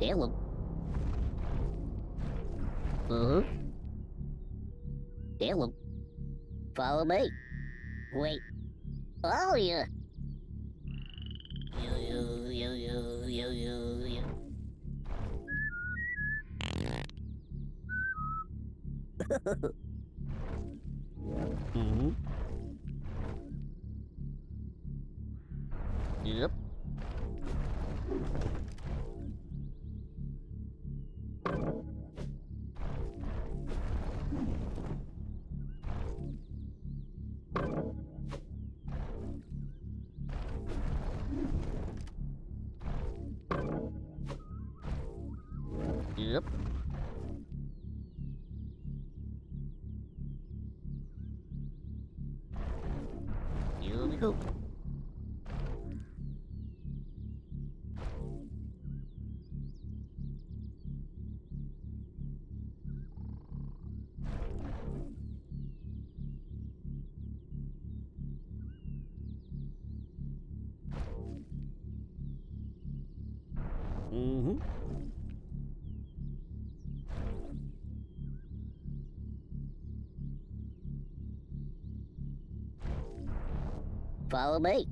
Hello. Uh-huh. Hello. Follow me. Wait. Oh, yeah. You. Mm-hmm. Yep. Yep. Here we go. Mm-hmm. Follow me.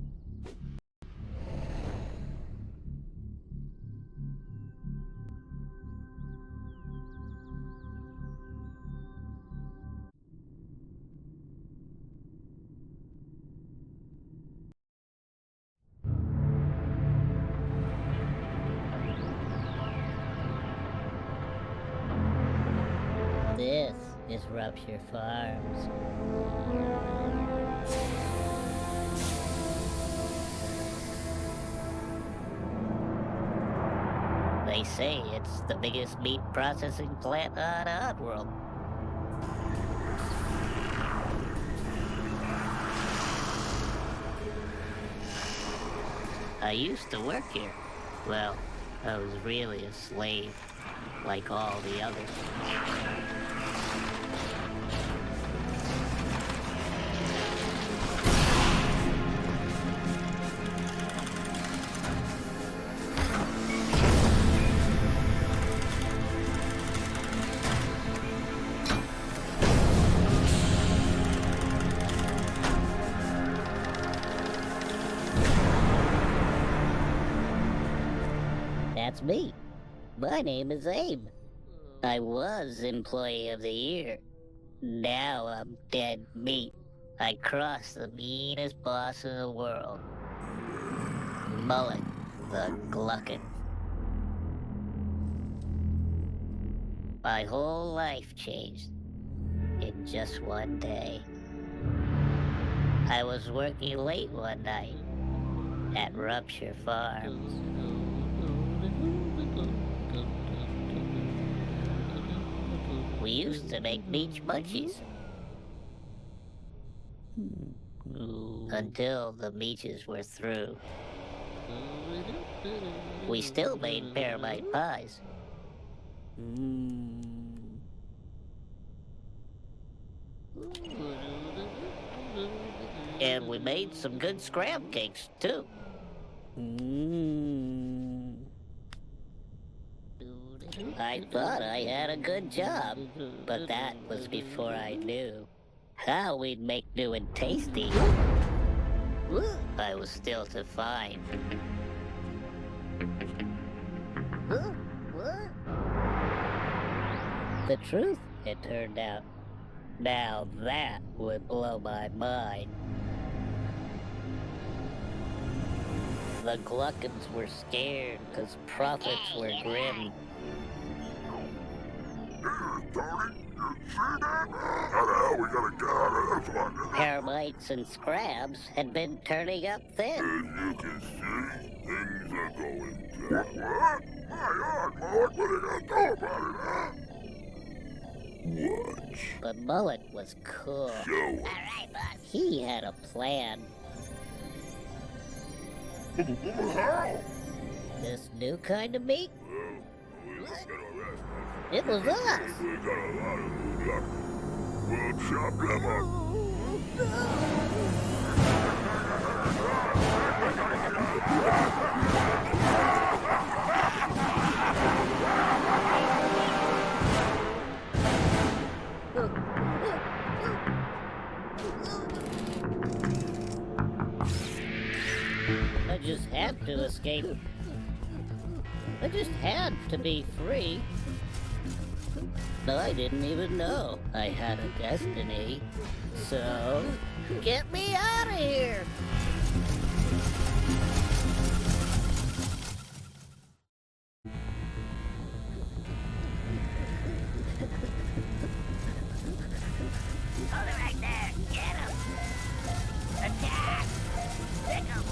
This is Rupture Farms. They say it's the biggest meat processing plant on Oddworld. I used to work here. Well, I was really a slave, like all the others. That's me. My name is Abe. I was Employee of the Year. Now I'm dead meat. I crossed the meanest boss in the world. Mullet, the Gluckin. My whole life changed in just one day. I was working late one night at Rupture Farms. We used to make beach munchies. Until the Meaches were through. We still made paramite pies. And we made some good scram cakes, too. I thought I had a good job, but that was before I knew how we'd make new and tasty. I was still to find. The truth, it turned out. Now that would blow my mind. The Gluckins were scared because profits were grim. Tony, you see that? How the hell we gonna get out of this one? Paramites and scrabs had been turning up thin. As you can see, things are going down. What? My God, Mullet, what are you gonna do about it, huh? Watch. But Mullet was cool. Show him. All right, boss. He had a plan. How? This new kind of meat? Well, we were gonna arrest us. It was us. We got a lot of new luck. We'll chop them up. just had to escape. I just had to be free. I didn't even know I had a destiny. So, get me out of here! Hold it right there! Get him! Attack! Pick him!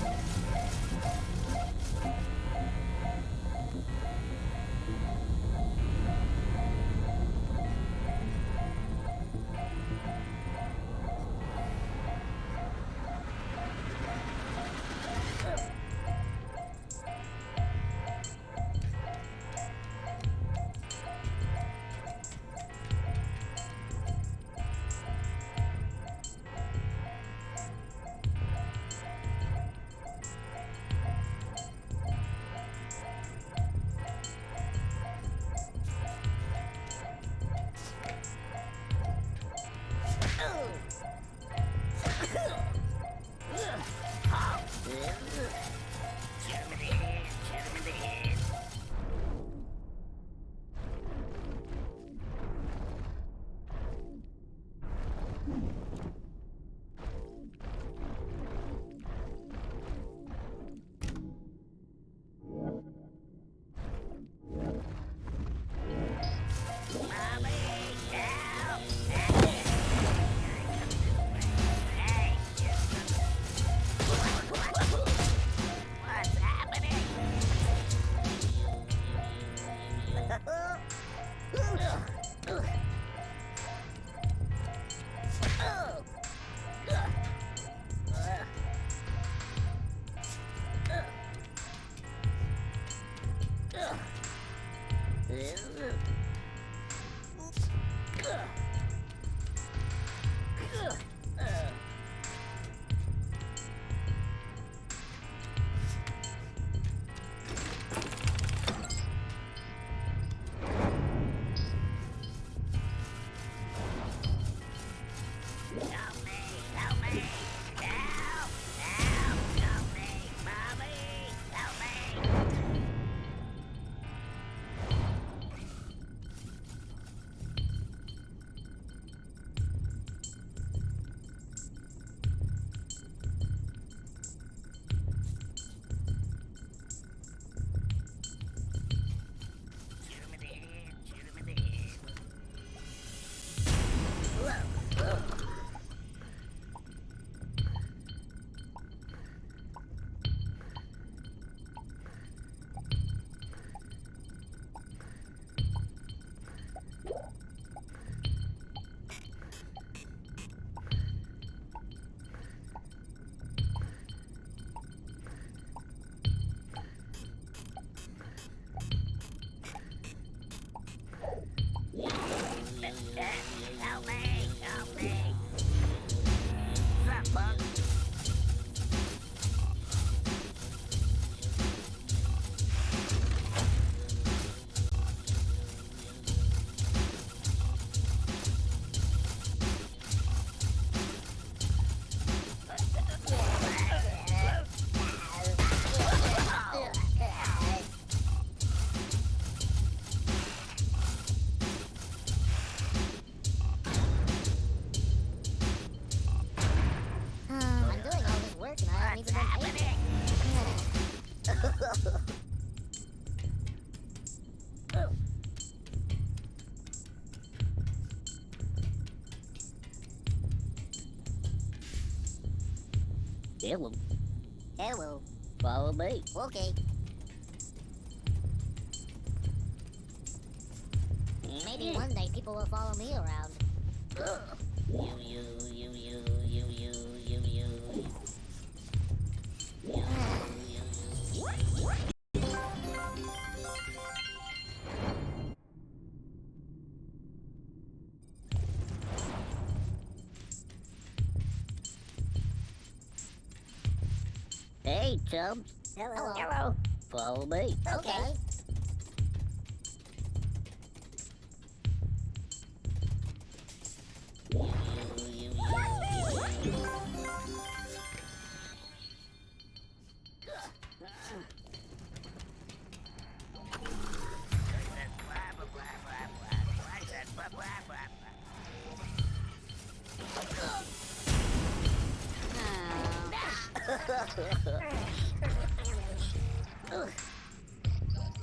Hello. Hello. Follow me. Okay. Maybe one day people will follow me around. You. Hey, chumps. Hello. Hello. Follow me. Okay.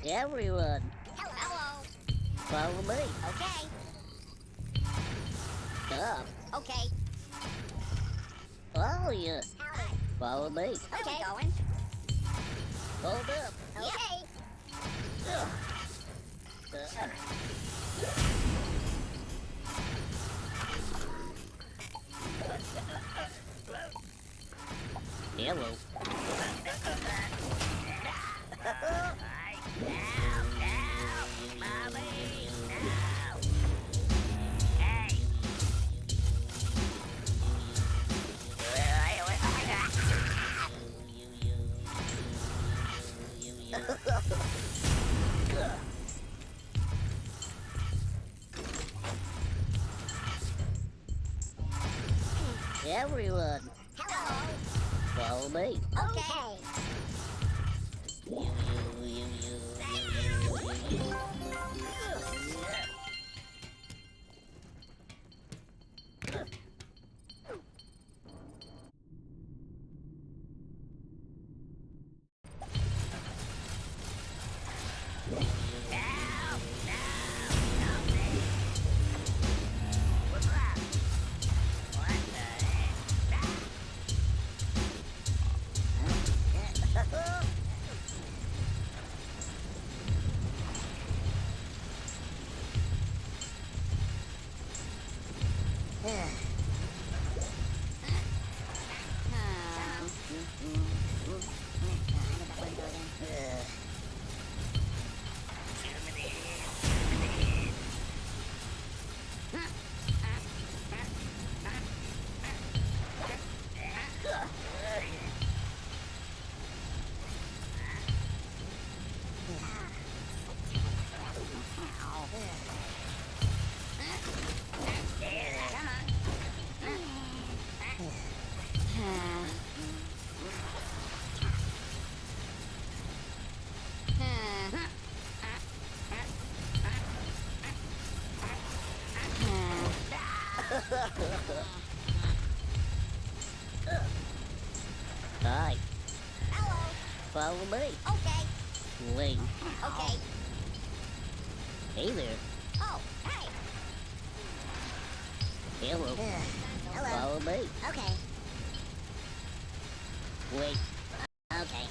Everyone, Hello. follow me. Okay. Stop. Okay. Follow you. Howdy. Follow me. Okay. Going. Hold up. Okay. Hello. Everyone, Hello. follow me. Okay. Hi, Hello. follow me. Okay. Wait. Okay. Hey there. Oh, hey. Hello. Hello. Follow me. Okay. Wait. Okay.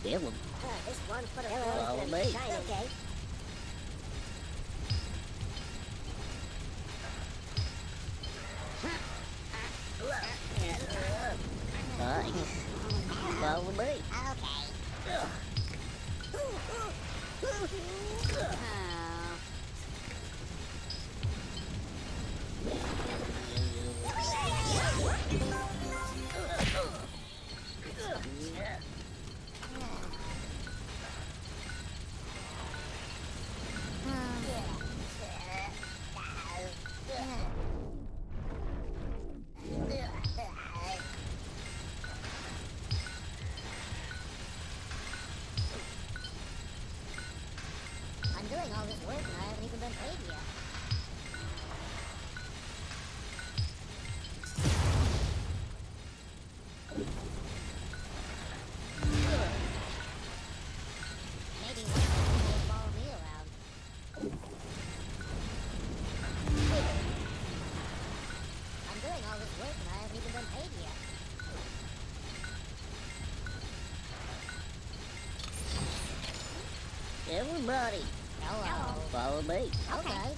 Hello. This one foot of Follow road me. shiny. Okay. Hi. Follow me. Okay. I'm doing all this work and I haven't even been paid yet. Maybe one day people will follow me around. I'm doing all this work and I haven't even been paid yet. Everybody, Hello. follow me. Okay.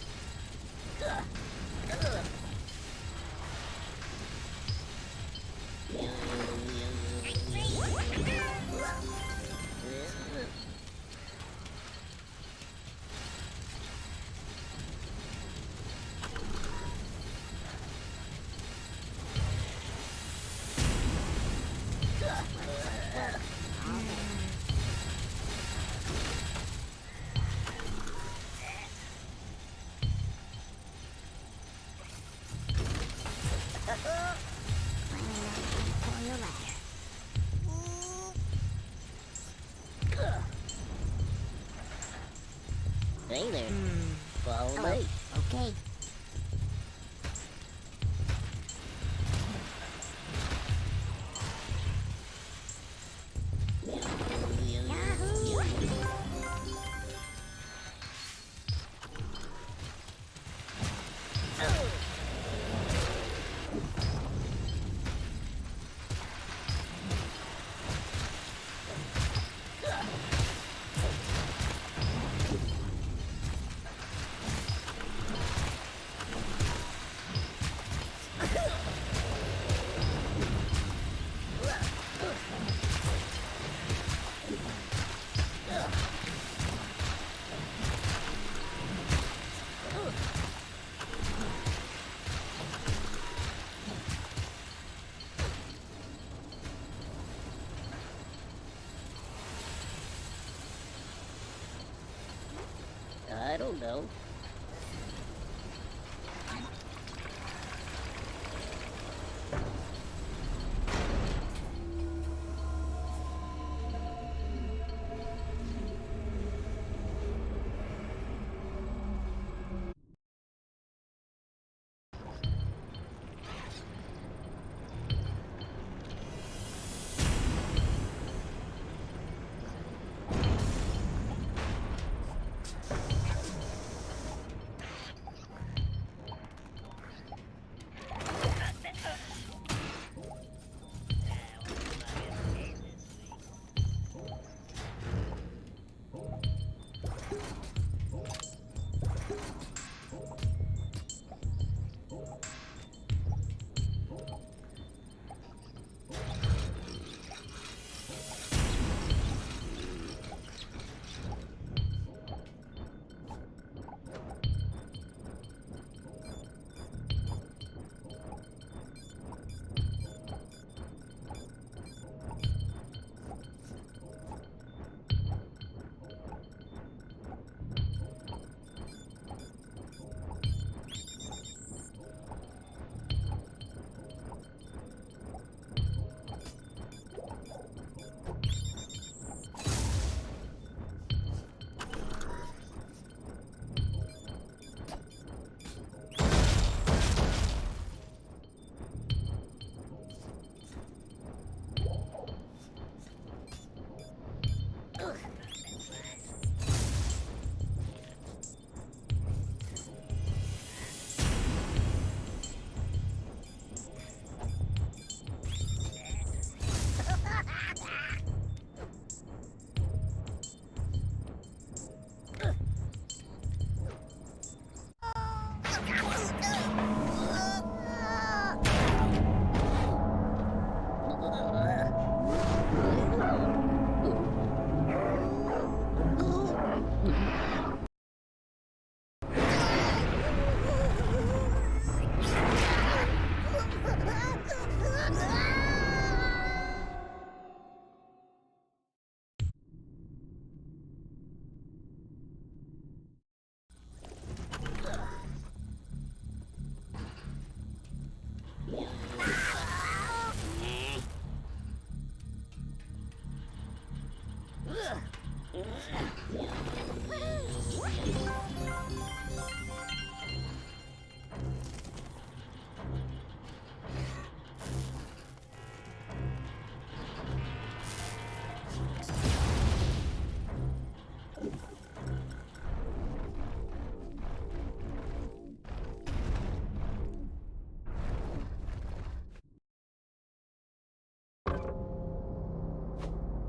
Okay there. Follow Hello. me. Okay. I don't know.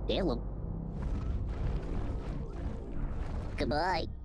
Hello. Goodbye.